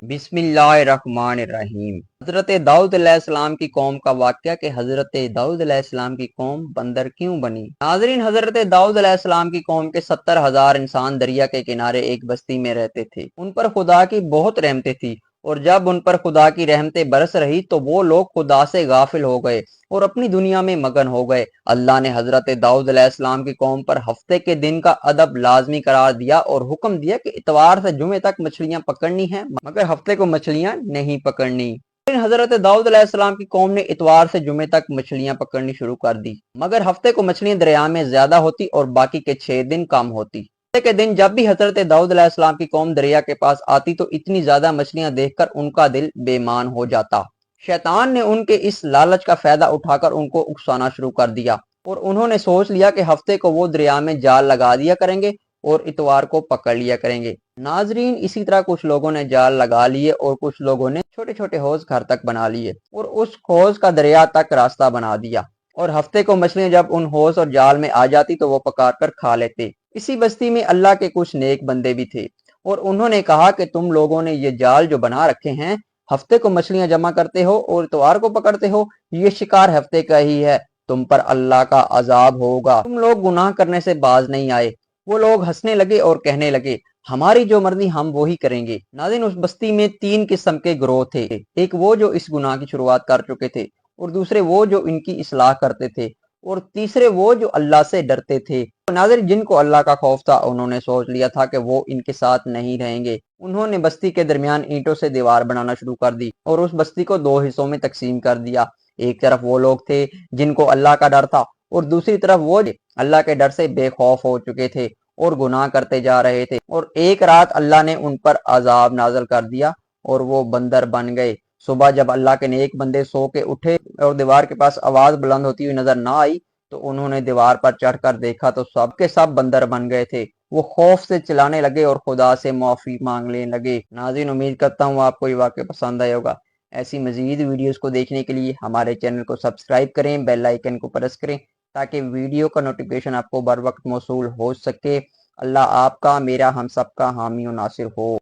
بسم اللہ الرحمن الرحیم۔ حضرت داؤد علیہ السلام کی قوم کا واقعہ کہ حضرت داؤد علیہ السلام کی قوم بندر کیوں بنی۔ ناظرین، حضرت داؤد علیہ السلام کی قوم کے 70,000 انسان دریا کے کنارے ایک بستی میں رہتے تھے۔ ان پر خدا کی بہت رحمتیں تھی، اور جب ان پر خدا کی رحمتیں برس رہی تو وہ لوگ خدا سے غافل ہو گئے اور اپنی دنیا میں مگن ہو گئے۔ اللہ نے حضرت داؤد علیہ السلام کی قوم پر ہفتے کے دن کا ادب لازمی قرار دیا اور حکم دیا کہ اتوار سے جمعے تک مچھلیاں پکڑنی ہیں، مگر ہفتے کو مچھلیاں نہیں پکڑنی۔ حضرت داؤد علیہ السلام کی قوم نے اتوار سے جمعے تک مچھلیاں پکڑنی شروع کر دی، مگر ہفتے کو مچھلیاں دریا میں زیادہ ہوتی اور باقی کے 6 دن کم ہوتی۔ ہفتے کے دن جب بھی حضرت داؤد علیہ السلام کی قوم دریا کے پاس آتی تو اتنی زیادہ مچھلیاں دیکھ کر ان کا دل بے ایمان ہو جاتا۔ شیطان نے ان کے اس لالچ کا فائدہ اٹھا کر ان کو اکسانا شروع کر دیا، اور انہوں نے سوچ لیا کہ ہفتے کو وہ دریا میں جال لگا دیا کریں گے اور اتوار کو پکڑ لیا کریں گے۔ ناظرین، اسی طرح کچھ لوگوں نے جال لگا لیے اور کچھ لوگوں نے چھوٹے چھوٹے حوض گھر تک بنا لیے اور اس حوض کا دریا تک راستہ بنا دیا، اور ہفتے کو مچھلیاں جب ان حوض اور جال میں آ جاتی تو وہ پکار کر کھا لیتے۔ اسی بستی میں اللہ کے کچھ نیک بندے بھی تھے، اور انہوں نے کہا کہ تم لوگوں نے یہ جال جو بنا رکھے ہیں، ہفتے کو مچھلیاں جمع کرتے ہو اور اتوار کو پکڑتے ہو، یہ شکار ہفتے کا ہی ہے، تم پر اللہ کا عذاب ہوگا۔ تم لوگ گناہ کرنے سے باز نہیں آئے۔ وہ لوگ ہنسنے لگے اور کہنے لگے، ہماری جو مرضی ہم وہی کریں گے۔ ناظرین، اس بستی میں 3 قسم کے گروہ تھے۔ ایک وہ جو اس گناہ کی شروعات کر چکے تھے، اور دوسرے وہ جو ان کی اصلاح کرتے تھے، اور تیسرے وہ جو اللہ سے ڈرتے تھے۔ ناظرین، جن کو اللہ کا خوف تھا انہوں نے سوچ لیا تھا کہ وہ ان کے ساتھ نہیں رہیں گے۔ انہوں نے بستی کے درمیان اینٹوں سے دیوار بنانا شروع کر دی اور اس بستی کو 2 حصوں میں تقسیم کر دیا۔ ایک طرف وہ لوگ تھے جن کو اللہ کا ڈر تھا، اور دوسری طرف وہ اللہ کے ڈر سے بے خوف ہو چکے تھے اور گناہ کرتے جا رہے تھے۔ اور ایک رات اللہ نے ان پر عذاب نازل کر دیا اور وہ بندر بن گئے۔ صبح جب اللہ کے نیک بندے سو کے اٹھے اور دیوار کے پاس آواز بلند ہوتی ہوئی نظر نہ آئی تو انہوں نے دیوار پر چڑھ کر دیکھا تو سب کے سب بندر بن گئے تھے۔ وہ خوف سے چلانے لگے اور خدا سے معافی مانگنے لگے۔ ناظرین، امید کرتا ہوں آپ کو یہ واقعہ پسند آئے ہوگا۔ ایسی مزید ویڈیوز کو دیکھنے کے لیے ہمارے چینل کو سبسکرائب کریں، بیل آئیکن کو پریس کریں تاکہ ویڈیو کا نوٹیفیکیشن آپ کو بر وقت موصول ہو سکے۔ اللہ آپ کا، میرا، ہم سب کا حامی و ناصر ہو۔